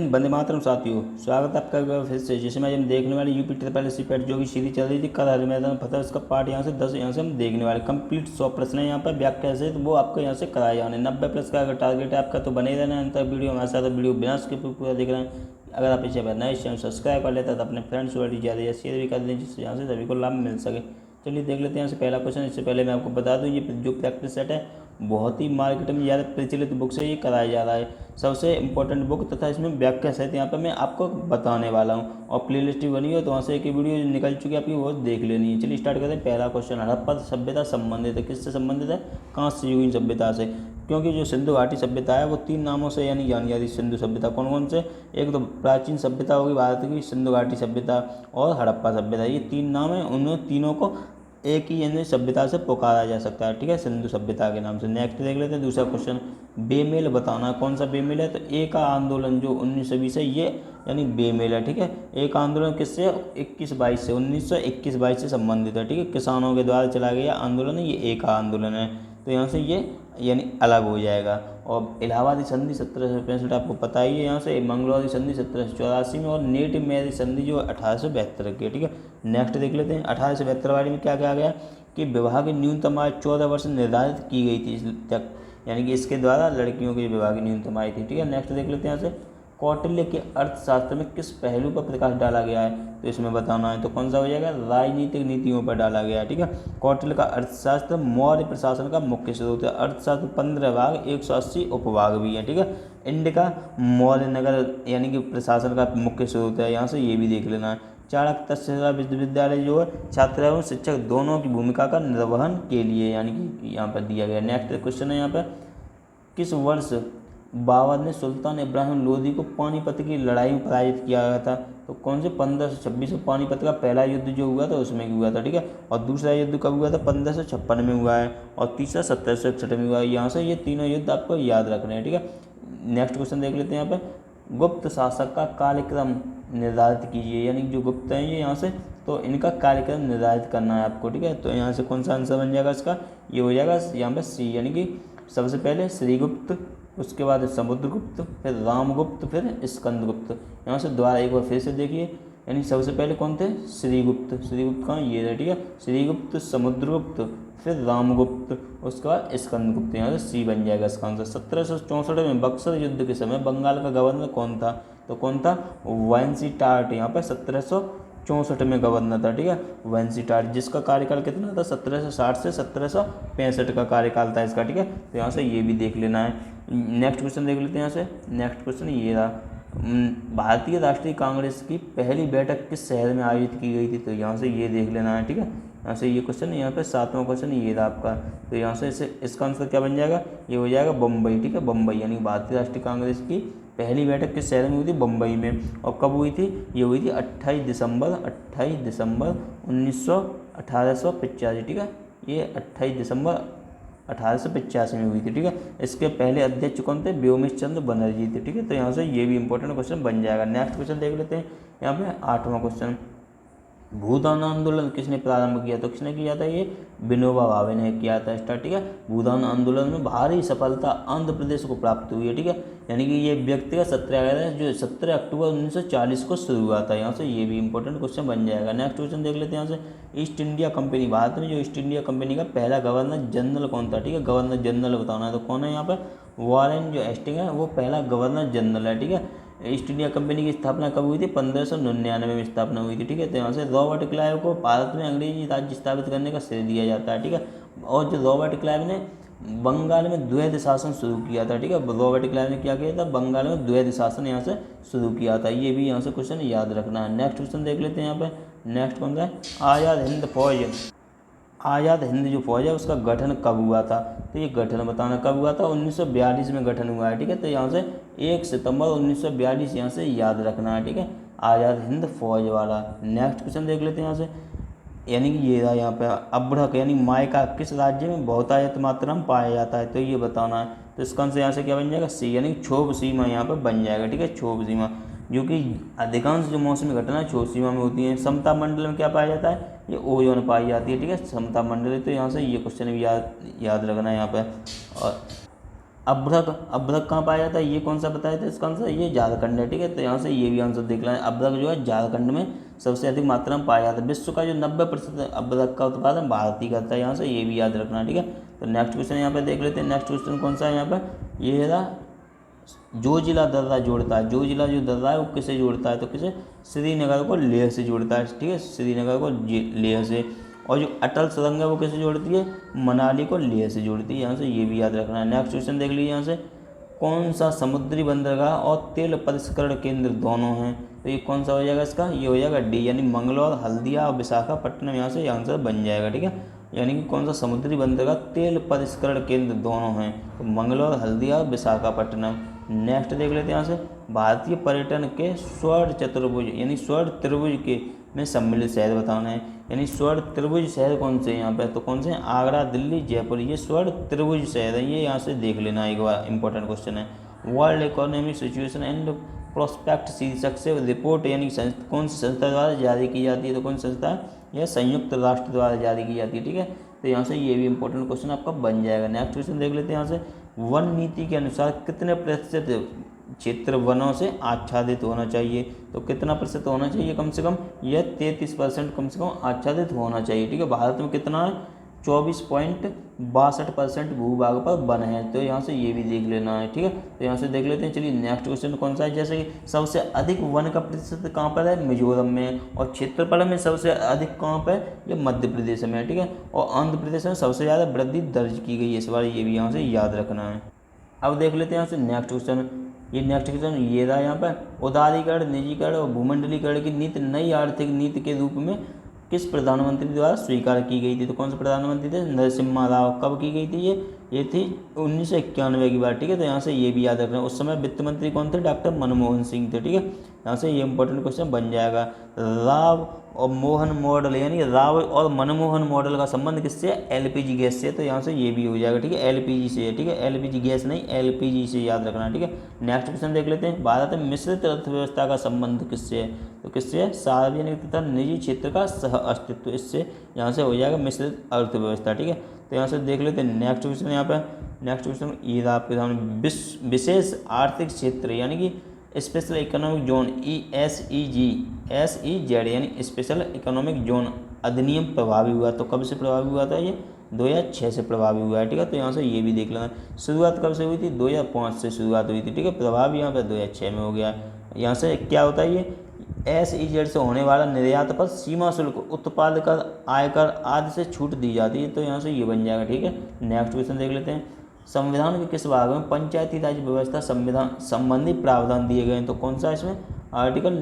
वंदे मातरम साथियों, स्वागत है आपका एक बार फिर से। जिसमें आज हम देखने वाले यूपी ट्रिपल एससी पैट जो कि सीरीज चल रही थी कल हर मैदान फतेह, उसका पार्ट यहाँ से 10 यहाँ से हम देखने वाले। कंप्लीट 100 प्रश्न है यहाँ पर व्याख्या से, तो वो आपको यहाँ से कराए जाने। 90 प्लस का अगर टारगेट है आपका तो बने रहना अंत तक वीडियो हमारे साथ। वीडियो बिना स्किप पूरा देख रहे हैं। अगर आप इसे नए चैनल सब्सक्राइब कर लेते हैं तो अपने फ्रेंड्स को ज़्यादा शेयर भी कर दें, जिससे यहाँ से सभी को लाभ मिल सके। चलिए देख लेते हैं यहाँ से पहला क्वेश्चन। इससे पहले मैं आपको बता दूं, ये जो प्रैक्टिस सेट है बहुत ही मार्केट में ज़्यादा प्रचलित बुक से ये कराया जा रहा है। सबसे इंपॉर्टेंट बुक तथा इसमें व्याख्या सहित यहाँ पर मैं आपको बताने वाला हूँ। और प्ले लिस्ट भी बनी है, तो वहाँ से एक वीडियो निकल चुकी है आपकी, वो देख लेनी है। चलिए स्टार्ट करते हैं। पहला क्वेश्चन, हड़प्पा सभ्यता संबंधित है, किससे संबंधित है? कांस्य युगीन सभ्यता से। क्योंकि जो सिंधु घाटी सभ्यता है वो 3 नामों से यानी जानी जाती है। सिंधु सभ्यता कौन कौन से? एक तो प्राचीन सभ्यता होगी भारत की, सिंधु घाटी सभ्यता और हड़प्पा सभ्यता। ये 3 नाम है, उन तीनों को एक ही यानी सभ्यता से पुकारा जा सकता है। ठीक है, सिंधु सभ्यता के नाम से। नेक्स्ट देख लेते हैं दूसरा क्वेश्चन, बेमेल बताना। कौन सा बेमेल है? तो एक आंदोलन जो 1920 से, ये यानी बेमेल है। ठीक है, एक आंदोलन किससे? 21-22 से, 1921-22 से संबंधित है। ठीक है, किसानों के द्वारा चलाया गया आंदोलन है, ये एक आंदोलन है, तो यहाँ से ये यानी अलग हो जाएगा। और इलाहाबादी संधि 1765 आपको पता ही है। यहाँ से मंगलौरी संधि 1784 में, और नेट मैरी संधि जो 1872 की है। ठीक है, नेक्स्ट देख लेते हैं। 1872 वाले में क्या कहा गया कि विवाह की न्यूनतम आयु 14 वर्ष निर्धारित की गई थी तक, यानी कि इसके द्वारा लड़कियों की विवाह की न्यूनतम आयु थी। ठीक है, नेक्स्ट देख लेते हैं यहाँ से, कौटिल्य के अर्थशास्त्र में किस पहलू पर प्रकाश डाला गया है? तो इसमें बताना है, तो कौन सा हो जाएगा? राजनीतिक नीतियों पर डाला गया है। ठीक है, कौटिल्य का अर्थशास्त्र मौर्य प्रशासन का मुख्य स्रोत है। अर्थशास्त्र 15 भाग, 180 उपभाग भी है। ठीक है, इंडिका मौर्य नगर यानी कि प्रशासन का मुख्य स्रोत है, यहाँ से ये भी देख लेना है। चाणक्य तक्षशिला विश्वविद्यालय जो है छात्र एवं शिक्षक दोनों की भूमिका का निर्वहन के लिए यानी कि यहाँ पर दिया गया। नेक्स्ट क्वेश्चन है यहाँ पर, किस वर्ष बाबर ने सुल्तान इब्राहिम लोदी को पानीपत की लड़ाई में पराजित किया गया था? तो कौन से? 1526 में पानीपत का पहला युद्ध जो हुआ था उसमें हुआ था। ठीक है, और दूसरा युद्ध कब हुआ था? 1556 में हुआ है, और तीसरा 1761 में हुआ है। यहाँ से ये तीनों युद्ध आपको याद रखने हैं। ठीक है, नेक्स्ट क्वेश्चन देख लेते हैं यहाँ पर, गुप्त शासक का कार्यक्रम निर्धारित कीजिए। यानी जो गुप्त हैं ये यहाँ से, तो इनका कार्यक्रम निर्धारित करना है आपको। ठीक है, तो यहाँ से कौन सा आंसर बन जाएगा इसका? ये हो जाएगा यहाँ पर सी, यानी कि सबसे पहले श्रीगुप्त, उसके बाद समुद्रगुप्त, फिर रामगुप्त, फिर स्कंदगुप्त। यहाँ से द्वारा एक बार फिर से देखिए, यानी सबसे पहले कौन थे? श्रीगुप्त। श्रीगुप्त कहाँ? ये है। ठीक है, श्रीगुप्त, समुद्रगुप्त, फिर रामगुप्त, उसके बाद स्कंदगुप्त। यहाँ से सी बन जाएगा इसका आंसर। 1764 में बक्सर युद्ध के समय बंगाल का गवर्नर कौन था? तो कौन था? वाइनसीटार्ट। यहाँ पर 1764 में गवर्नर था। ठीक है, वाइनसीटार्ट, जिसका कार्यकाल कितना था? 1760 से 1765 का कार्यकाल था इसका। ठीक है, तो यहाँ से ये भी देख लेना है। नेक्स्ट क्वेश्चन देख लेते हैं यहाँ से। नेक्स्ट क्वेश्चन ये रहा, भारतीय राष्ट्रीय कांग्रेस की पहली बैठक किस शहर में आयोजित की गई थी? तो यहाँ से ये देख लेना है। ठीक है, यहाँ से ये क्वेश्चन, यहाँ पे 7वां क्वेश्चन ये रहा आपका, तो यहाँ से इसका आंसर क्या बन जाएगा? ये हो जाएगा बम्बई। ठीक है, बम्बई, यानी भारतीय राष्ट्रीय कांग्रेस की पहली बैठक किस शहर में हुई थी? बम्बई में। और कब हुई थी? ये हुई थी 28 दिसंबर 1885। ठीक है, ये 28 दिसंबर 1885 में हुई थी। ठीक है, इसके पहले अध्यक्ष कौन थे? व्योमेश चंद्र बनर्जी थे। ठीक है, तो यहाँ से ये भी इंपॉर्टेंट क्वेश्चन बन जाएगा। नेक्स्ट क्वेश्चन देख लेते हैं यहाँ पे 8वां क्वेश्चन, भूदान आंदोलन किसने प्रारंभ किया? तो किसने किया था? ये विनोबा भावे ने किया था स्टार्ट। ठीक है, भूदान आंदोलन में भारी सफलता आंध्र प्रदेश को प्राप्त हुई है। ठीक है, यानी कि ये व्यक्तिगत सत्याग्रह जो 17 अक्टूबर 1940 को शुरू हुआ था। यहाँ से ये भी इंपॉर्टेंट क्वेश्चन बन जाएगा। नेक्स्ट क्वेश्चन देख लेते हैं यहाँ से, ईस्ट इंडिया कंपनी, भारत में जो ईस्ट इंडिया कंपनी का पहला गवर्नर जनरल कौन था? ठीक है, गवर्नर जनरल बताना है, तो कौन है यहाँ पर? वॉरेन जो हेस्टिंग है वो पहला गवर्नर जनरल है। ठीक है, ईस्ट इंडिया कंपनी की स्थापना कब हुई थी? 1599 में स्थापना हुई थी। ठीक है, तो यहाँ से रॉबर्ट क्लाइव को भारत में अंग्रेजी राज्य स्थापित करने का श्रेय दिया जाता है। ठीक है, और जो रॉबर्ट क्लाइव ने बंगाल में द्वैध शासन शुरू किया था। ठीक है, रॉबर्ट क्लाइव ने क्या किया था? बंगाल में द्वैध शासन यहाँ से शुरू किया था। ये भी यहाँ से क्वेश्चन याद रखना है। नेक्स्ट क्वेश्चन देख लेते हैं यहाँ पे। नेक्स्ट कौन सा है? आज़ाद हिंद फौज। आज़ाद हिंद जो फौज है उसका गठन कब हुआ था? तो ये गठन बताना कब हुआ था? 1942 में गठन हुआ है। ठीक है, तो यहाँ से 1 सितंबर 1942 यहाँ से याद रखना है। ठीक है, आज़ाद हिंद फौज वाला। नेक्स्ट क्वेश्चन देख लेते हैं यहाँ से, यानी कि ये रहा यहाँ पे, अब्रक यानी मायका किस राज्य में बहुतायत मात्रा में पाया जाता है? तो ये बताना है, तो इसका आंसर यहाँ से क्या बन जाएगा? सी, यानी क्षोभ सीमा यहाँ पर बन जाएगा। ठीक है, क्षोभ सीमा, जो कि अधिकांश जो मौसमी घटनाएं क्षोभ सीमा में होती हैं। समता मंडल में क्या पाया जाता है? ये ओजोन पाई जाती है। ठीक है, समता मंडल, तो यहाँ से ये क्वेश्चन भी याद रखना है यहाँ पे। और अभ्रक, अभ्रक कहाँ पाया जाता है, ये कौन सा बताया था इसका आंसर, ये झारखंड है। ठीक है, तो यहाँ से ये भी आंसर देख लेना, अभ्रक जो है झारखंड में सबसे अधिक मात्रा में पाया जाता है। विश्व का जो 90% अभ्रक का उत्पादन भारत ही करता है, यहाँ से ये भी याद रखना। ठीक है, तो नेक्स्ट क्वेश्चन यहाँ पे देख लेते हैं। नेक्स्ट क्वेश्चन कौन सा है यहाँ पे, ये रहा, जो जिला दर्रा जोड़ता है, जो जिला जो दर्रा है वो किसे जोड़ता है, तो किसे, श्रीनगर को लेह से जोड़ता है। ठीक है, श्रीनगर को लेह से। और जो अटल सुरंग है वो किसे जोड़ती है, मनाली को लेह से जोड़ती है, यहाँ से ये भी याद रखना है। नेक्स्ट क्वेश्चन देख लीजिए यहाँ से, कौन सा समुद्री बंदरगाह और तेल परिष्करण केंद्र दोनों हैं, तो ये कौन सा हो जाएगा इसका, ये हो जाएगा डी, यानी मंगलौर, हल्दिया और विशाखापट्टनम, यहाँ से आंसर बन जाएगा। ठीक है, यानी कि कौन सा समुद्री बंदरगाह तेल परिष्करण केंद्र दोनों हैं, तो मंगलौर, हल्दिया, विशाखापट्टनम। नेक्स्ट देख लेते हैं यहाँ से, भारतीय पर्यटन के स्वर्ण चतुर्भुज यानी स्वर्ण त्रिभुज के में सम्मिलित शहर बताना है, यानी स्वर्ण त्रिभुज शहर कौन से हैं यहाँ पे, तो कौन से हैं, आगरा, दिल्ली, जयपुर, ये स्वर्ण त्रिभुज शहर है, ये यहाँ से देख लेना एक बार, इंपॉर्टेंट क्वेश्चन है। World economic situation and prospect शीर्षक से रिपोर्ट यानी कौन सी संस्था द्वारा जारी की जाती है, तो कौन सी संस्था है, यह संयुक्त राष्ट्र द्वारा जारी की जाती है। ठीक है, तो यहाँ से ये भी इंपॉर्टेंट क्वेश्चन आपका बन जाएगा। नेक्स्ट क्वेश्चन देख लेते हैं यहाँ से, वन नीति के अनुसार कितने प्रतिशत क्षेत्र वनों से आच्छादित होना चाहिए, तो कितना प्रतिशत होना चाहिए, कम से कम यह 33% कम से कम आच्छादित होना चाहिए। ठीक है, भारत में कितना है, 24.62% भूभाग पर वन है, तो यहाँ से ये भी देख लेना है। ठीक है, तो यहाँ से देख लेते हैं। चलिए नेक्स्ट क्वेश्चन कौन सा है, जैसे कि सबसे अधिक वन का प्रतिशत कहाँ पर है, मिजोरम में, और क्षेत्रफल में सबसे अधिक कहाँ पर है, ये मध्य प्रदेश में है। ठीक है, और आंध्र प्रदेश में सबसे ज़्यादा वृद्धि दर्ज की गई है इस बार, ये भी यहाँ से याद रखना है। अब देख लेते हैं यहाँ से नेक्स्ट क्वेश्चन, ये नेक्स्ट क्वेश्चन ये रहा यहाँ पर, उदारीकरण, निजीकरण और भूमंडलीकरण की नीति नई आर्थिक नीति के रूप में किस प्रधानमंत्री द्वारा स्वीकार की गई थी, तो कौन से प्रधानमंत्री थे, नरसिम्हा राव। कब की गई थी ये थी 1991 की बात। ठीक है, तो यहाँ से ये भी याद रखना, उस समय वित्त मंत्री कौन थे, डॉक्टर मनमोहन सिंह थे। ठीक है, यहाँ से ये इंपॉर्टेंट क्वेश्चन बन जाएगा। राव और मोहन मॉडल यानी राव और मनमोहन मॉडल का संबंध किससे है, एलपीजी गैस से, तो यहाँ से ये भी हो जाएगा। ठीक है, एलपीजी से है। ठीक है, एलपीजी गैस नहीं, एलपीजी से याद रखना। ठीक है, नेक्स्ट क्वेश्चन देख लेते हैं, भारत में मिश्रित अर्थव्यवस्था का संबंध किससे है, तो किससे है, सार्वजनिक तथा निजी क्षेत्र का सह अस्तित्व, इससे यहाँ से हो जाएगा मिश्रित अर्थव्यवस्था। ठीक है, तो यहाँ से देख लेते हैं नेक्स्ट क्वेश्चन। यहाँ पर नेक्स्ट क्वेश्चन ये आपके सामने, विशेष आर्थिक क्षेत्र यानी कि स्पेशल इकोनॉमिक जोन ESEZ यानी स्पेशल इकोनॉमिक जोन अधिनियम प्रभावी हुआ, तो कब से प्रभावी हुआ था, ये 2006 से प्रभावी हुआ है। ठीक है, तो यहाँ से ये भी देख लेना, शुरुआत कब से हुई थी, 2005 से शुरुआत हुई थी। ठीक है, प्रभाव यहाँ पर 2006 में हो गया। यहाँ से क्या होता है, ये SEZ से होने वाला निर्यात पर सीमा शुल्क, उत्पाद कर, आयकर आदि से छूट दी जाती है, तो यहाँ से ये बन जाएगा। ठीक है, नेक्स्ट क्वेश्चन देख लेते हैं, संविधान के किस भाग में पंचायती राज व्यवस्था संविधान संबंधी प्रावधान दिए गए हैं, तो कौन सा इसमें आर्टिकल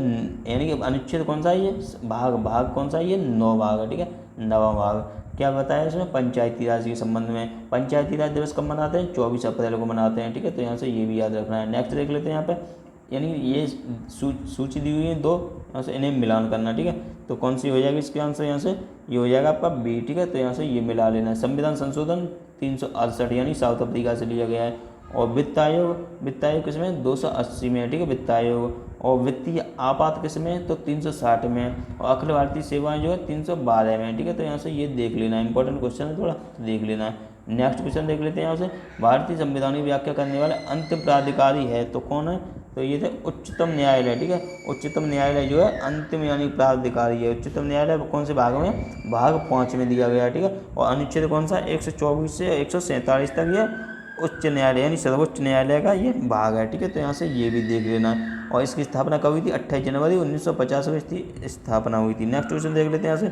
यानी कि अनुच्छेद कौन सा है, ये भाग कौन सा है, ये 9 भाग है। ठीक है, 9वां भाग क्या बताया इसमें, पंचायती राज के संबंध में। पंचायती राज दिवस कब मनाते हैं, 24 अप्रैल को मनाते हैं। ठीक है, तो यहाँ से ये भी याद रखना है। नेक्स्ट देख लेते हैं यहाँ पे, यानी ये सूची दी हुई है 2, यहाँ से इन्हें मिलान करना। ठीक है, तो कौन सी हो जाएगी इसके आंसर, यहाँ से ये हो जाएगा आपका बी। ठीक है, तो यहाँ से ये मिला लेना है। संविधान संशोधन 368 यानी साउथ अफ्रीका से लिया गया है। और वित्त आयोग किसमें, 280 में है। ठीक है, वित्त आयोग। और वित्तीय आपात किसमें, तो 360 में है। और अखिल भारतीय सेवाएं जो है 312 में है। ठीक है, तो यहाँ से ये देख लेना है, इंपॉर्टेंट क्वेश्चन है थोड़ा, तो देख लेना है। नेक्स्ट क्वेश्चन देख लेते हैं यहाँ से, भारतीय संविधान की व्याख्या करने वाले अंतिम प्राधिकारी है, तो कौन है, तो ये थे उच्चतम न्यायालय। ठीक है, उच्चतम न्यायालय जो है अंतिम यानी प्राधिकारी है। उच्चतम न्यायालय कौन से भाग में, भाग 5 में दिया गया है। ठीक है, और अनुच्छेद कौन सा, 124 से 147 तक ये उच्च न्यायालय यानी सर्वोच्च न्यायालय का ये भाग है। ठीक है, तो यहाँ से ये भी देख लेना है। और इसकी स्थापना कब हुई थी, 28 जनवरी 1950 को इसकी स्थापना हुई थी। नेक्स्ट क्वेश्चन देख लेते हैं यहाँ से,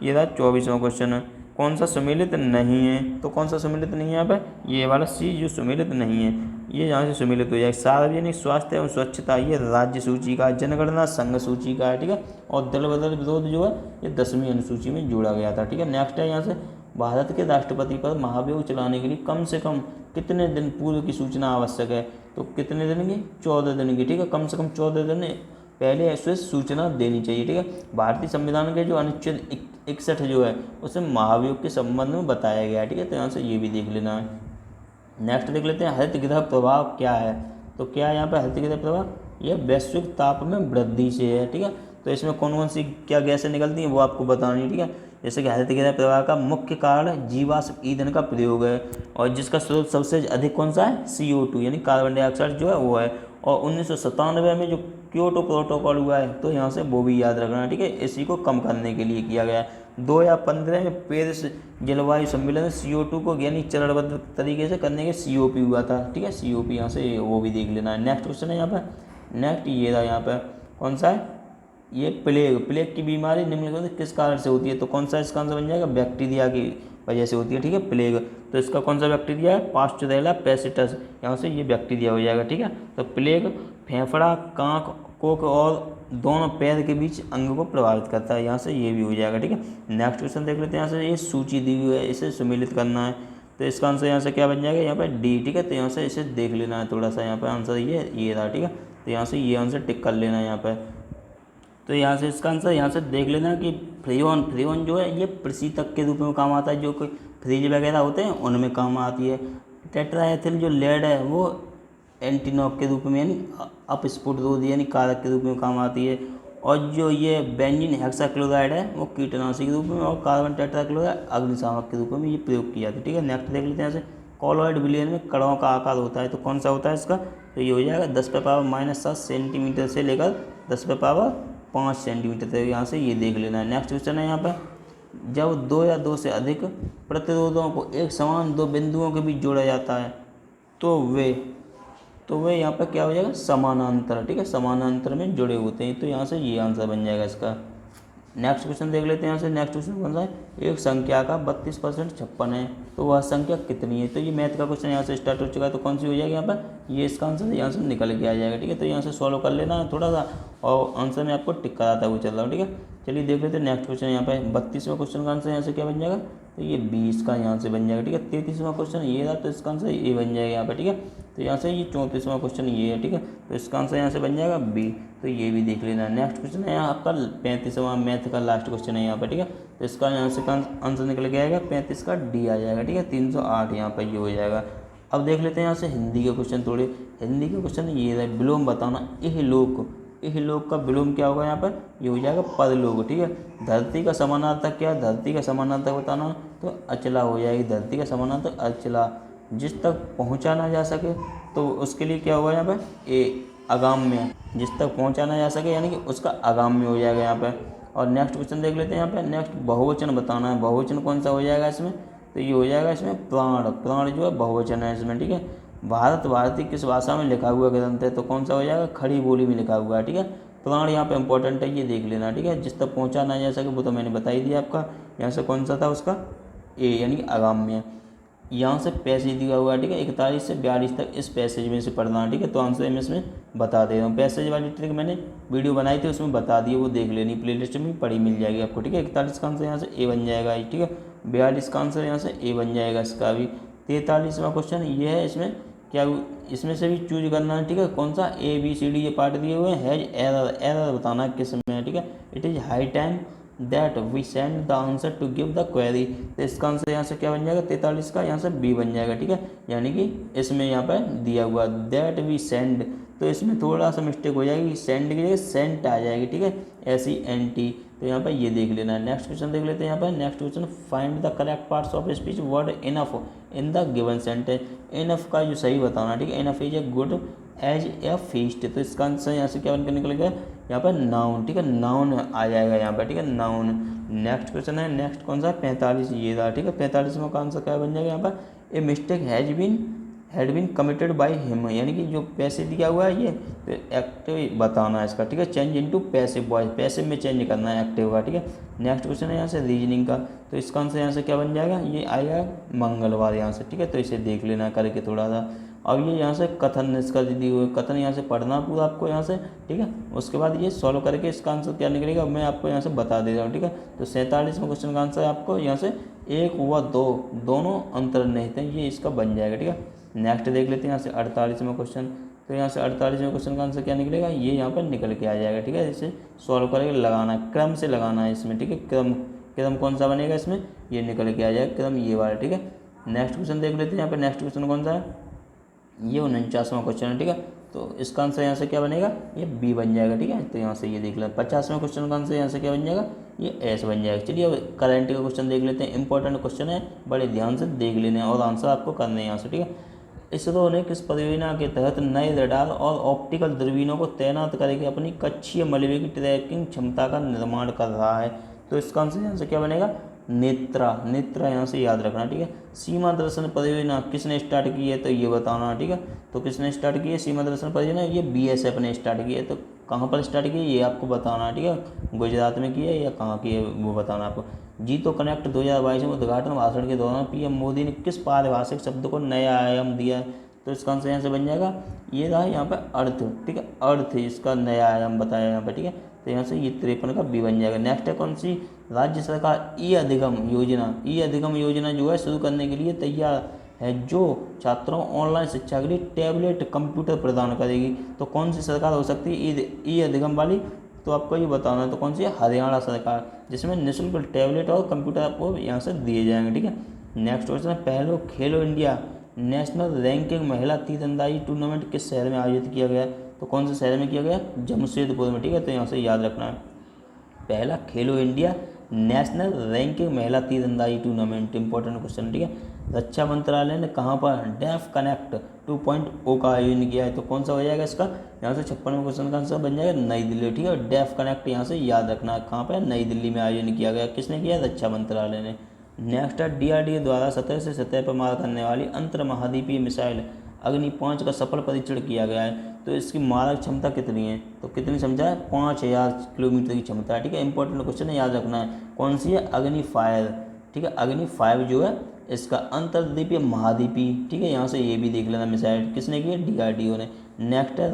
ये रहा 24वां क्वेश्चन है, कौन सा सम्मिलित नहीं है, तो कौन सा सम्मिलित नहीं है यहाँ पर, ये वाला सी जो सम्मिलित नहीं है, ये यहाँ से सम्मिलित हो जाए। सार्वजनिक स्वास्थ्य एवं स्वच्छता ये राज्य सूची का, जनगणना संघ सूची का है। ठीक है, और दल बदल विरोध जो है ये 10वीं अनुसूची में जोड़ा गया था। ठीक है, नेक्स्ट है यहाँ से, भारत के राष्ट्रपति पर महाभियोग चलाने के लिए कम से कम कितने दिन पूर्व की सूचना आवश्यक है, तो कितने दिन की, 14 दिन की। ठीक है, कम से कम 14 दिन पहले ऐसे सूचना देनी चाहिए। ठीक है, भारतीय संविधान के जो अनुच्छेद 61 जो है उसमें महाभियोग के संबंध में बताया गया है। ठीक है, तो यहाँ से ये भी देख लेना है। नेक्स्ट देख लेते हैं, हरित गृह प्रभाव क्या है, तो क्या है यहाँ पर हरित गृह प्रभाव, यह वैश्विक ताप में वृद्धि से है। ठीक है, तो इसमें कौन कौन सी क्या गैसें निकलती हैं वो आपको बतानी है। ठीक है, जैसे कि हरितगृह प्रवाह का मुख्य कारण जीवाश्म ईंधन का प्रयोग है, और जिसका स्रोत सबसे अधिक कौन सा है, CO2 यानी कार्बन डाइऑक्साइड जो है वो है। और 1997 में जो क्योटो प्रोटोकॉल हुआ है, तो यहाँ से वो भी याद रखना है, ठीक है, इसी को कम करने के लिए किया गया है। 2015 में पेरिस जलवायु सम्मेलन में CO2 को यानी चरणबद्ध तरीके से करने के COP हुआ था, ठीक है, COP यहाँ से वो भी देख लेना है। नेक्स्ट क्वेश्चन है यहाँ पर, नेक्स्ट ये रहा यहाँ पर, कौन सा है, ये प्लेग की बीमारी निम्नलिखित में से किस कारण से होती है, तो कौन सा इसका आंसर बन जाएगा, बैक्टीरिया की वजह से होती है, ठीक है, प्लेग। तो इसका कौन सा बैक्टीरिया है, पास्चुरेला पेसिटस, यहाँ से ये बैक्टीरिया हो जाएगा, ठीक है। तो प्लेग फेफड़ा, कांख, कोख और दोनों पैर के बीच अंग को प्रभावित करता है, यहाँ से ये भी हो जाएगा, ठीक है। नेक्स्ट क्वेश्चन देख लेते हैं, यहाँ से ये सूची दी हुई है, इसे सम्मिलित करना है, तो इसका आंसर यहाँ से क्या बन जाएगा, यहाँ पर D, ठीक है। तो यहाँ से इसे देख लेना है थोड़ा सा, यहाँ पर आंसर ये रहा, ठीक है। तो यहाँ से ये आंसर टिक कर लेना है यहाँ पर। तो यहाँ से इसका आंसर यहाँ से देख लेना कि फ्रीऑन जो है ये प्रशीतक के रूप में काम आता है, जो कोई फ्रिज वगैरह होते हैं उनमें काम आती है। टेट्राएथिल जो लेड है वो एंटीनॉक के रूप में यानी अपस्फुट रोधी यानी कारक के रूप में काम आती है। और जो ये बेंजीन हेक्साक्लोराइड है वो कीटनाशी के रूप में, और कार्बन टेट्राक्लोराइड अग्निशामक के रूप में ये प्रयोग किया जाता है, ठीक है। नेक्स्ट देख लेते हैं, यहाँ से कॉलॉइड विलयन में कणों का आकार होता है, तो कौन सा होता है इसका, तो ये हो जाएगा 10⁻⁻7 सेंटीमीटर से लेकर 10⁻5 सेंटीमीटर तक, यहाँ से ये देख लेना है। नेक्स्ट क्वेश्चन है यहाँ पर, जब दो या दो से अधिक प्रतिरोधों को एक समान दो बिंदुओं के बीच जोड़ा जाता है तो वे यहाँ पर क्या हो जाएगा, समानांतर, ठीक है, समानांतर में जुड़े होते हैं, तो यहाँ से ये आंसर बन जाएगा इसका। नेक्स्ट क्वेश्चन देख लेते हैं, यहाँ से नेक्स्ट क्वेश्चन कौन सा है, एक संख्या का 32% 56 है, तो वह संख्या कितनी है, तो ये मैथ का क्वेश्चन यहाँ से स्टार्ट हो चुका है, तो कौन सी हो जाएगी यहाँ पर, ये इसका आंसर यहाँ से निकल के आ जाएगा, ठीक है। तो यहाँ से सॉल्व कर लेना है थोड़ा सा, और आंसर में आपको टिक कराता हुआ चल रहा हूँ, ठीक है। चलिए देख लेते हैं नेक्स्ट क्वेश्चन, यहाँ पर 32वां क्वेश्चन का आंसर यहाँ से क्या बन जाएगा, तो ये 20 का यहाँ से बन जाएगा, ठीक है। 33वां क्वेश्चन ये रहा, तो इसका आंसर ये बन जाएगा यहाँ पर, ठीक है। तो यहाँ से ये 34वां क्वेश्चन ये है, ठीक है, तो इसका आंसर यहाँ से बन जाएगा B, तो ये भी देख लेना। नेक्स्ट क्वेश्चन है यहाँ आपका 35वां मैथ का लास्ट क्वेश्चन है यहाँ पर, ठीक है। तो इसका यहाँ से आंसर निकल के आएगा 35 का D आ जाएगा, ठीक है, 308 यहाँ पर ये हो जाएगा। अब देख लेते हैं यहाँ से हिंदी के क्वेश्चन थोड़े, हिंदी के क्वेश्चन ये रहे, विलोम बताना, इहलोक का विलोम क्या होगा यहाँ पर, ये हो जाएगा परलोक, ठीक है। धरती का समानार्थक क्या है, धरती का समानार्थक बताना, तो अचला हो जाएगी, धरती का समानार्थक अचला, जिस तक पहुँचा ना जा सके तो उसके लिए क्या होगा यहाँ पर, अगाम्य, जिस तक पहुँचा ना जा सके यानी कि उसका अगाम्य हो जाएगा यहाँ पर। और नेक्स्ट क्वेश्चन देख लेते हैं यहाँ पर, नेक्स्ट बहुवचन बताना है, बहुवचन कौन सा हो जाएगा इसमें, तो ये हो जाएगा इसमें प्राण जो है बहुवचन है इसमें, ठीक है। भारतीय किस भाषा में लिखा हुआ ग्रंथ है, तो कौन सा हो जाएगा, खड़ी बोली में लिखा हुआ है, ठीक है। प्राण यहाँ पे इंपॉर्टेंट है, ये देख लेना, ठीक है। जिस तक पहुँचा ना जा सके वो तो मैंने बता ही दिया आपका, यहाँ से कौन सा था उसका यानी कि अगाम्य। यहाँ से पैसेज दिया हुआ है, ठीक है, 41 से 42 तक इस पैसेज में से पढ़ना है, ठीक है। तो आंसर मैं इसमें बता दे रहा हूँ, पैसेज वाली ट्रिक मैंने वीडियो बनाई थी उसमें बता दी, वो देख लेनी, प्लेलिस्ट में पढ़ी मिल जाएगी आपको, ठीक है। 41 का आंसर यहाँ से A बन जाएगा, ठीक है। 42 का आंसर यहाँ से A बन जाएगा इसका भी। 43वां क्वेश्चन ये है, इसमें क्या इसमें से भी चूज करना है, ठीक है, कौन सा ABCD ये पार्ट दिए हुए हैं, हैज एरर बताना है किस में है, ठीक है। It is high time that we send the answer to give the query, तो इसका आंसर यहाँ से क्या बन जाएगा, 43 का यहाँ से B बन जाएगा, ठीक है। यानी कि इसमें यहाँ पर दिया हुआ दैट वी सेंड, तो इसमें थोड़ा सा मिस्टेक हो जाएगी, सेंड की जगह सेंट आ जाएगी, ठीक है, SENT, तो यहाँ पर ये देख लेना है। नेक्स्ट क्वेश्चन देख लेते हैं यहाँ पर, next question find the correct parts of speech word enough in the given sentence, enough का जो सही बताना, ठीक है। Enough is a good as a feast, तो इसका आंसर यहाँ से क्या बनकर निकल गया, यहाँ पर नाउन, ठीक है, नाउन आ जाएगा यहाँ पर, ठीक है, नाउन। नेक्स्ट क्वेश्चन है, नेक्स्ट कौन सा 45 ये रहा, ठीक है। 45वां का आंसर क्या बन जाएगा यहाँ पर, a mistake had been committed by him, यानी कि जो पैसे दिया हुआ है ये तो एक्टिव बताना है इसका, ठीक है। Change into passive voice, passive में चेंज करना है एक्टिव का, ठीक है। नेक्स्ट क्वेश्चन है यहाँ से रीजनिंग का, तो इसका आंसर यहाँ से क्या बन जाएगा, ये आएगा मंगलवार यहाँ से, ठीक है। तो इसे देख लेना करके थोड़ा सा। अब ये यहाँ से कथन इसका दी हुई कथन यहाँ से पढ़ना पूरा आपको यहाँ से, ठीक है। उसके बाद ये सॉल्व करके इसका आंसर क्या निकलेगा मैं आपको यहाँ से बता दे रहा हूँ, ठीक है। तो 47वें क्वेश्चन का आंसर आपको यहाँ से 1 व 2 दोनों अंतर्निहित हैं, ये इसका बन जाएगा, ठीक है। नेक्स्ट देख लेते हैं यहाँ से 48वां क्वेश्चन, तो यहाँ से 48वें क्वेश्चन का आंसर क्या निकलेगा, ये यहाँ पर निकल के आ जाएगा, ठीक है। इसे सॉल्व करके लगाना है, क्रम से लगाना है इसमें, ठीक है। क्रम कौन सा बनेगा इसमें, ये निकल के आ जाएगा क्रम ये वाला, ठीक है। नेक्स्ट क्वेश्चन देख लेते हैं यहाँ पर, नेक्स्ट क्वेश्चन कौन सा है, ये 49वां क्वेश्चन है, ठीक है। तो इसका आंसर यहाँ से क्या बनेगा, ये बी बन जाएगा। ठीक है, तो यहाँ से ये देख लें 50वें क्वेश्चन का आंसर यहाँ से क्या बन जाएगा, ये एस बन जाएगा। चलिए अब करंट का क्वेश्चन देख लेते हैं, इंपॉर्टेंट क्वेश्चन है, बड़े ध्यान से देख लेने हैं और आंसर आपको करने हैं यहाँ से। ठीक है, इसरो ने किस परियोजना के तहत नए रडार और ऑप्टिकल दूरबीनों को तैनात करके अपनी कक्षीय मलबे की ट्रैकिंग क्षमता का निर्माण कर रहा है। तो इसका आंसर यहाँ से क्या बनेगा, नेत्रा। नेत्रा यहाँ से याद रखना। ठीक है, सीमा दर्शन परियोजना किसने स्टार्ट की है, तो ये बताना। ठीक है, तो किसने स्टार्ट की है सीमा दर्शन परियोजना, ये बीएसएफ ने स्टार्ट की है। तो कहाँ पर स्टार्ट की है ये आपको बताना है। ठीक है, गुजरात में की है या कहाँ की है वो बताना आपको। जीतो कनेक्ट 2022 में उद्घाटन भाषण के दौरान पीएम मोदी ने किस पारिभाषिक शब्द को नया आयाम दिया है, तो इसका आंसर यहाँ से बन जाएगा, ये रहा यहाँ पर अर्थ। ठीक है, अर्थ इसका नया आयाम बताया यहाँ पर। ठीक है, तो यहाँ से ये 53 का बी बन जाएगा। नेक्स्ट है कौन सी, राज्य सरकार ई अधिगम योजना, ई अधिगम योजना जो है शुरू करने के लिए तैयार है, जो छात्रों ऑनलाइन शिक्षा के लिए टैबलेट कंप्यूटर प्रदान करेगी। तो कौन सी सरकार हो सकती है ई अधिगम वाली, तो आपको ये बताना है। तो कौन सी है, हरियाणा सरकार, जिसमें निःशुल्क टैबलेट और कंप्यूटर आपको यहाँ से दिए जाएंगे। ठीक है, नेक्स्ट क्वेश्चन है, पहले खेलो इंडिया नेशनल रैंकिंग महिला तीरंदाजी टूर्नामेंट किस शहर में आयोजित किया गया, तो कौन से शहर में किया गया, जमशेदपुर में। ठीक है, तो यहाँ से याद रखना है, पहला खेलो इंडिया नेशनल रैंकिंग महिला तीरंदाजी टूर्नामेंट, इंपॉर्टेंट क्वेश्चन। ठीक है, रक्षा मंत्रालय ने कहाँ पर डेफ कनेक्ट 2.0 का आयोजन किया है, तो कौन सा हो जाएगा इसका, यहाँ से 56वें क्वेश्चन का आंसर बन जाएगा नई दिल्ली। ठीक है, डेफ कनेक्ट यहाँ से याद रखना है, कहाँ पर, नई दिल्ली में आयोजन किया गया, किसने किया, रक्षा मंत्रालय ने। नेक्स्ट है, डीआरडीओ द्वारा सतह से सतह पर मार करने वाली अंतर महाद्वीपीय मिसाइल अग्नि 5 का सफल परीक्षण किया गया है। तो इसकी मारक क्षमता कितनी है, तो कितनी क्षमता है, 5000 किलोमीटर की क्षमता है। ठीक है, इंपॉर्टेंट क्वेश्चन है, याद रखना है, कौन सी है, अग्नि 5। ठीक है, अग्नि 5 जो है इसका अंतर्द्वीपीय महाद्वीपीय। ठीक है, यहाँ से ये भी देख लेना, मिसाइल किसने की है, डीआरडीओ ने। नेक्स्ट है,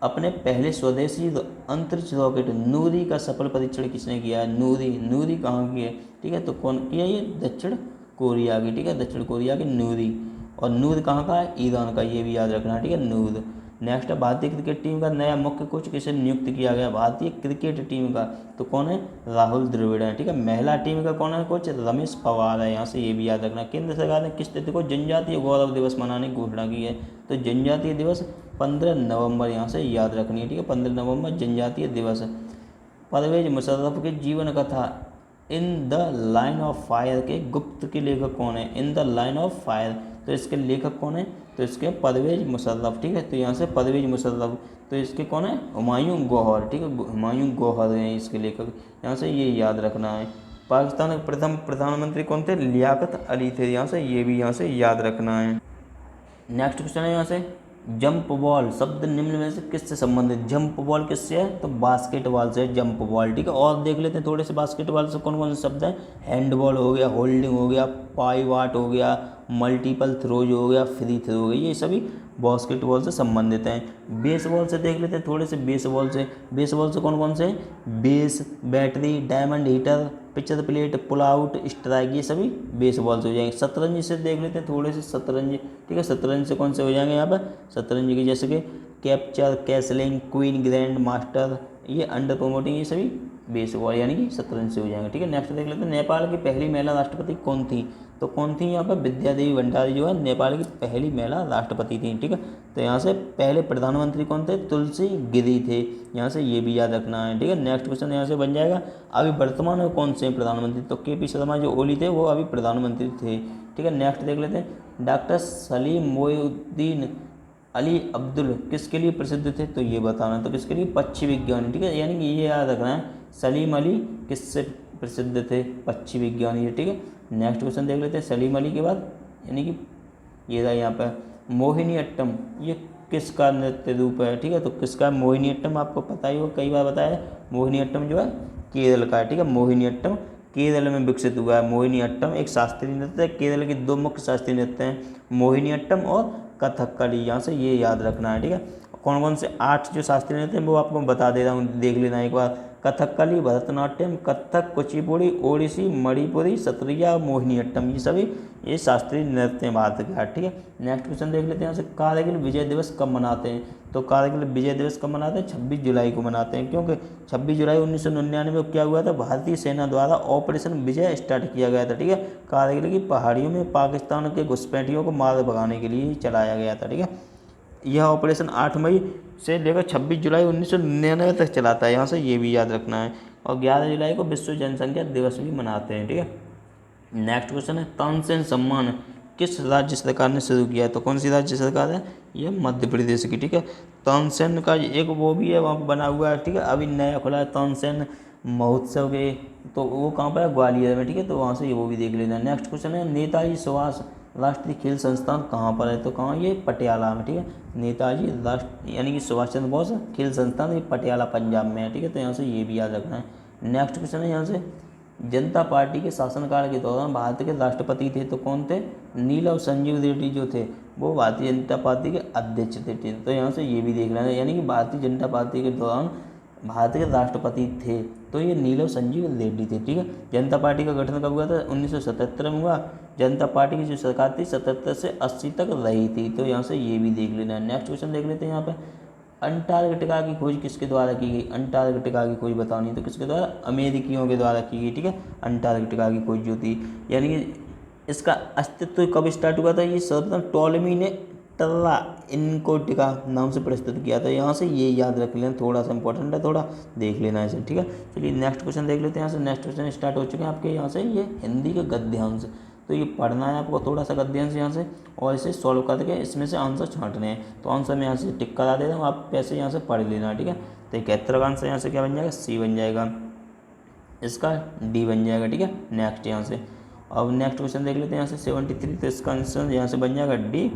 अपने पहले स्वदेशी अंतरिक्ष रॉकेट नूरी का सफल परीक्षण किसने किया है, नूरी। नूरी कहाँ की है, ठीक है, तो कौन की है, ये दक्षिण कोरिया की। ठीक है, दक्षिण कोरिया की नूरी, और नूर कहाँ का है, ईरान का, ये भी याद रखना है। ठीक है, नूर। नेक्स्ट है, भारतीय क्रिकेट टीम का नया मुख्य कोच किसे नियुक्त किया गया, भारतीय क्रिकेट टीम का, तो कौन है, राहुल द्रविड़ है। ठीक है, महिला टीम का कौन है कोच, रमेश पवार है, यहाँ से ये भी याद रखना। केंद्र सरकार ने किस तिथि को जनजातीय गौरव दिवस मनाने की घोषणा की है, तो जनजातीय दिवस 15 नवंबर, यहाँ से याद रखनी है। ठीक है, 15 नवंबर जनजातीय दिवस। परवेज मुशर्रफ की जीवन कथा in the line of fire के गुप्त के लेखक कौन है, in the line of fire, तो इसके लेखक कौन है, तो इसके परवेज मुशर्रफ। ठीक है, तो यहाँ से परवेज मुशर्रफ, तो इसके कौन है, हुमायूं गौहर। ठीक है, हुमायूं गौहर हैं इसके लेखक, यहाँ से ये याद रखना है। पाकिस्तान के प्रथम प्रधानमंत्री कौन थे, लियाकत अली थे, यहाँ से ये भी यहाँ से याद रखना है। नेक्स्ट क्वेश्चन है यहाँ से, जंप बॉल शब्द निम्न में से किससे संबंधित, जंप बॉल किससे है, तो बास्केटबॉल से है जंप बॉल। ठीक है, और देख लेते हैं थोड़े से बास्केटबॉल से कौन कौन से शब्द हैं, हैंडबॉल हो गया, होल्डिंग हो गया, पाइवाट हो गया, मल्टीपल थ्रोज हो गया, फ्री थ्रो हो गया, ये सभी बास्केटबॉल से संबंधित हैं। बेसबॉल से देख लेते हैं थोड़े से, बेसबॉल से कौन कौन से हैं, base, battery, diamond hitter, picture plate, pull out, strike, ये सभी बेसबॉल से हो जाएंगे। शतरंज से देख लेते हैं थोड़े से, शतरंज। ठीक है, शतरंज से कौन से हो जाएंगे यहाँ पर, शतरंज की जैसे कि capture, castling, queen, grand master, ये अंडर प्रमोटिंग, ये सभी बेसबॉल यानी कि शतरंज से हो जाएंगे। ठीक है, नेक्स्ट देख लेते हैं, नेपाल की पहली महिला राष्ट्रपति कौन थी, तो कौन थी यहाँ पर, विद्या देवी भंडारी जो है नेपाल की पहली महिला राष्ट्रपति थी। ठीक है, तो यहाँ से पहले प्रधानमंत्री कौन थे, तुलसी गिरी थे, यहाँ से ये भी याद रखना है। ठीक है, नेक्स्ट क्वेश्चन यहाँ से बन जाएगा, अभी वर्तमान में कौन से प्रधानमंत्री, तो केपी शर्मा जो ओली थे वो अभी प्रधानमंत्री थे। ठीक है, नेक्स्ट देख लेते हैं, डॉक्टर सलीम मोइनुद्दीन अली अब्दुल किसके लिए प्रसिद्ध थे, तो ये बताना, तो किसके लिए, पक्षी विज्ञानी। ठीक है, यानी कि ये याद रखना है, सलीम अली किससे प्रसिद्ध थे, पक्षी विज्ञानी। ठीक है, नेक्स्ट क्वेश्चन देख लेते हैं, सलीम अली के बाद यानी कि ये रहा यहाँ पर मोहिनीअट्टम, ये किसका नृत्य रूप है। ठीक है, तो किसका, मोहिनीअट्टम आपको पता ही हो, कई बार बताया है, मोहिनीअट्टम जो है केरल का है। ठीक है, मोहिनीअट्टम केरल में विकसित हुआ है। मोहिनीअट्टम एक शास्त्रीय नृत्य है, केरल के दो मुख्य शास्त्रीय नृत्य हैं, मोहिनीअट्टम और कथकली, यहाँ से ये याद रखना है। ठीक है, कौन कौन से 8 जो शास्त्रीय नृत्य हैं वो आपको बता दे रहा हूँ, देख लेना एक बार, कथकली, भरतनाट्यम, कथक, कुचिपुड़ी, ओडिसी, मणिपुरी, सत्रिया, मोहिनीअट्टम, ये सभी ये शास्त्रीय नृत्य हैं भारत के 8। ठीक है, नेक्स्ट क्वेश्चन देख लेते हैं यहाँ से, कारगिल विजय दिवस कब मनाते हैं, तो कारगिल विजय दिवस कब मनाते हैं, 26 जुलाई को मनाते हैं, क्योंकि 26 जुलाई 1999 में क्या हुआ था, भारतीय सेना द्वारा ऑपरेशन विजय स्टार्ट किया गया था। ठीक है, कारगिल की पहाड़ियों में पाकिस्तान के घुसपैठियों को मार भगाने के लिए चलाया गया था। ठीक है, यह ऑपरेशन 8 मई से लेकर 26 जुलाई 1999 तक चला था, यहाँ से ये भी याद रखना है। और 11 जुलाई को विश्व जनसंख्या दिवस भी मनाते हैं, ठीक है। नेक्स्ट क्वेश्चन है तानसेन सम्मान किस राज्य सरकार ने शुरू किया है? तो कौन सी राज्य सरकार है? ये मध्य प्रदेश की, ठीक है। तानसेन का एक वो भी है वहाँ पर बना हुआ है, ठीक है, अभी नया खुला है तानसेन महोत्सव के, तो वो कहाँ पर है? ग्वालियर में, ठीक है, तो वहाँ से ये वो भी देख लेना। नेक्स्ट क्वेश्चन है नेताजी सुभाष राष्ट्रीय खेल संस्थान कहाँ पर है? तो कहाँ? ये पटियाला में, ठीक है। नेताजी राष्ट्र यानी कि सुभाष चंद्र बोस खेल संस्थान ये पटियाला पंजाब में है, ठीक है, तो यहाँ से ये भी याद रखना है। नेक्स्ट क्वेश्चन है यहाँ से जनता पार्टी के शासनकाल के दौरान भारत के राष्ट्रपति थे, तो कौन थे? नीलम संजीव रेड्डी जो थे वो भारतीय जनता पार्टी के अध्यक्ष थे, तो यहाँ से ये भी देख लेना, यानी कि भारतीय जनता पार्टी के दौरान भारत के राष्ट्रपति थे तो ये नीलम संजीव रेड्डी थे, ठीक है। जनता पार्टी का गठन कब हुआ था? 1977 में हुआ। जनता पार्टी की जो सरकार थी 77 से 80 तक रही थी, तो यहाँ से ये भी देख लेना है। नेक्स्ट क्वेश्चन देख लेते हैं यहाँ पे अंटार्कटिका की खोज किसके द्वारा की गई? अंटार्कटिका की खोज बतानी तो किसके द्वारा? अमेरिकियों के द्वारा की गई, ठीक है। अंटार्कटिका की खोज जो थी, यानी कि इसका अस्तित्व कब स्टार्ट हुआ था? ये सर्वप्रथम टॉलेमी ने टर्रा इनकोटिका नाम से प्रस्तुत किया था, यहाँ से ये याद रख लेना, थोड़ा सा इंपॉर्टेंट है, थोड़ा देख लेना है इसे, ठीक है। चलिए नेक्स्ट क्वेश्चन देख लेते हैं यहाँ से। नेक्स्ट क्वेश्चन स्टार्ट हो चुके हैं आपके यहाँ से, ये हिंदी के गद्यांश, तो ये पढ़ना है आपको थोड़ा सा गद्यांश यहाँ से, और इसे सॉल्व करके इसमें से आंसर छांटने हैं। तो आंसर मैं यहाँ से टिक करा दे रहा हूँ, आप पैसे यहाँ से पढ़ लेना, ठीक है। तो 71 का आंसर यहाँ से क्या बन जाएगा? सी बन जाएगा, इसका डी बन जाएगा, ठीक है। नेक्स्ट यहाँ से अब नेक्स्ट क्वेश्चन देख लेते हैं यहाँ से 73, तो इसका आंसर यहाँ से बन जाएगा डी,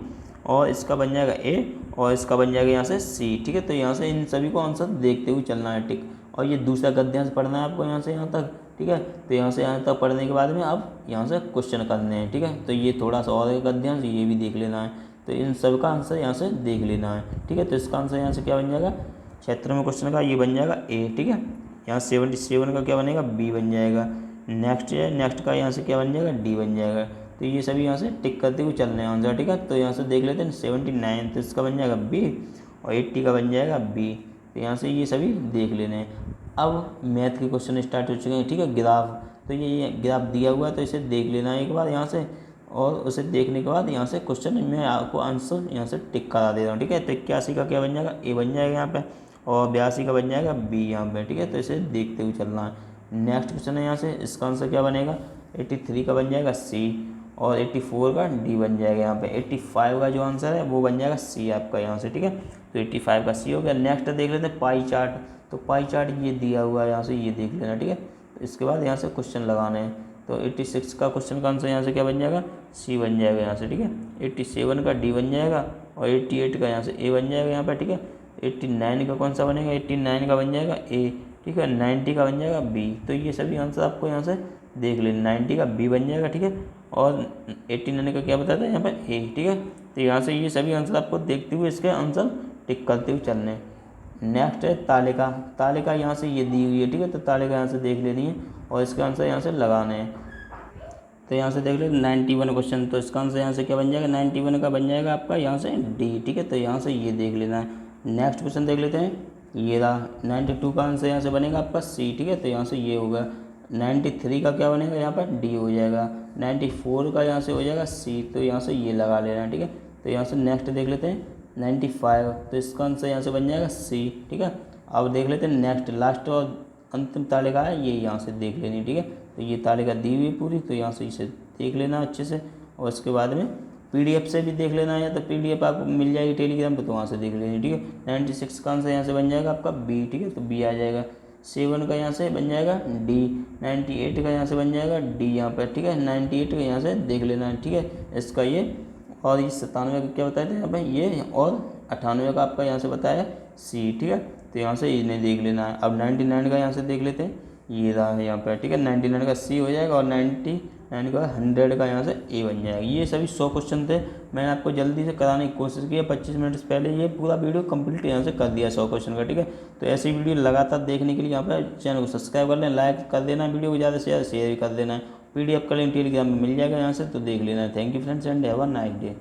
और इसका बन जाएगा ए, और इसका बन जाएगा यहाँ से सी, ठीक है। तो यहाँ से इन सभी को आंसर देखते हुए चलना है, टिक। और ये दूसरा गद्यांश पढ़ना है आपको यहाँ से यहाँ तक, ठीक है। तो यहाँ से यहाँ तक पढ़ने के बाद में अब यहाँ से क्वेश्चन करने हैं, ठीक है। तो ये थोड़ा सा और एक गद्यांश ये भी देख लेना है, तो इन सब का आंसर यहाँ से देख लेना है, ठीक है। तो इसका आंसर यहाँ से क्या बन जाएगा? 76वें क्वेश्चन का ये बन जाएगा ए, ठीक है। यहाँ 77 का क्या बनेगा? बी बन जाएगा। नेक्स्ट है, नेक्स्ट का यहाँ से क्या बन जाएगा? डी बन जाएगा। तो ये सभी यहाँ से टिक करते हुए चलने हैं आंसर, ठीक है। तो यहाँ से देख लेते हैं 79, तो इसका बन जाएगा बी, और 80 का बन जाएगा बी। तो यहाँ से ये सभी देख लेने हैं। अब मैथ के क्वेश्चन स्टार्ट हो चुके हैं, ठीक है। ग्राफ, तो ये ग्राफ दिया हुआ है तो इसे देख लेना है एक बार यहाँ से, और उसे देखने के बाद यहाँ से क्वेश्चन मैं आपको आंसर यहाँ से टिक करा दे रहा हूँ, ठीक है। तो 81 का क्या बन जाएगा? ए बन जाएगा यहाँ पे, और 82 का बन जाएगा बी यहाँ पे, ठीक है। तो इसे देखते हुए चलना है। नेक्स्ट क्वेश्चन है यहाँ से, इसका आंसर क्या बनेगा? 83 का बन जाएगा सी, और 84 का डी बन जाएगा यहाँ पे। 85 का जो आंसर है वो बन जाएगा सी आपका यहाँ से, ठीक है। तो 85 का सी हो गया। नेक्स्ट देख लेते हैं पाई चार्ट, तो पाई चार्ट ये दिया हुआ है यहाँ से, ये देख लेना, ठीक है। तो इसके बाद यहाँ से क्वेश्चन लगाने हैं। तो 86 का क्वेश्चन का आंसर यहाँ से क्या बन जाएगा? सी बन जाएगा यहाँ से, ठीक है। 87 का डी बन जाएगा, और 88 का यहाँ से ए बन जाएगा यहाँ पर, ठीक है। 89 का कौन सा बनेगा? 89 का बन जाएगा ए, ठीक है। 90 का बन जाएगा बी। तो ये सभी आंसर आपको यहाँ से देख लेना। 90 का बी बन जाएगा, ठीक है, और 89 का क्या बताया था यहाँ पर? ए, ठीक है। तो यहाँ से ये सभी आंसर आपको देखते हुए इसके आंसर टिक करते हुए चलने। नेक्स्ट है तालिका, तालिका यहाँ से ये दी हुई है, ठीक है। तो तालिका यहाँ से देख लेनी है, और इसका आंसर यहाँ से लगाने हैं। तो यहाँ से देख लो 91 क्वेश्चन, तो इसका आंसर यहाँ से क्या बन जाएगा? 91 का बन जाएगा आपका यहाँ से डी, ठीक है। तो यहाँ से ये देख लेना है। नेक्स्ट क्वेश्चन देख लेते हैं, ये रहा 92 का आंसर यहाँ से बनेगा आपका सी, ठीक है। तो यहाँ से ये होगा। 93 का क्या बनेगा? यहाँ पर डी हो जाएगा। 94 का यहाँ से हो जाएगा सी, तो यहाँ से ये लगा लेना, ठीक है। तो यहाँ से नेक्स्ट देख लेते हैं 95, तो इसका आंसर यहाँ से बन जाएगा सी, ठीक है। अब देख लेते हैं नेक्स्ट, लास्ट और अंतिम तालिका है ये, यहाँ से देख लेनी, ठीक है। तो ये तालिका दी हुई पूरी, तो यहाँ से इसे देख लेना अच्छे से, और इसके बाद में पीडीएफ से भी देख लेना है, तो पीडीएफ आपको मिल जाएगी टेलीग्राम पे, तो वहाँ से देख लेनी, ठीक है। 96 का आंसर यहाँ से बन जाएगा आपका बी, ठीक है। तो बी आ जाएगा। 7 का यहाँ से बन जाएगा डी। 98 का यहाँ से बन जाएगा डी यहाँ पर, ठीक है। 98 का यहाँ से देख लेना है, ठीक है। इसका ये, और ये 97 का क्या बताया था यहाँ पर? ये, और 98 का आपका यहाँ से बताया सी, ठीक है। तो यहाँ से इन्हें देख लेना है। अब 99 का यहाँ से देख लेते हैं, ये रहा है यहाँ पर, ठीक है। 99 का सी हो जाएगा, और 99 का 100 का यहाँ से ए बन जाएगा। ये सभी 100 क्वेश्चन थे, मैंने आपको जल्दी से कराने की कोशिश की है। 25 मिनट से पहले ये पूरा वीडियो कंप्लीट यहाँ से कर दिया 100 क्वेश्चन का, ठीक है। तो ऐसी वीडियो लगातार देखने के लिए यहाँ पर चैनल को सब्सक्राइब कर लें, लाइक कर देना, वीडियो को ज़्यादा से ज़्यादा शेयर भी कर देना है। पीडीएफ का लिंक टेलीग्राम में मिल जाएगा यहाँ से, तो देख लेना है। Thank you friends and have a nice day.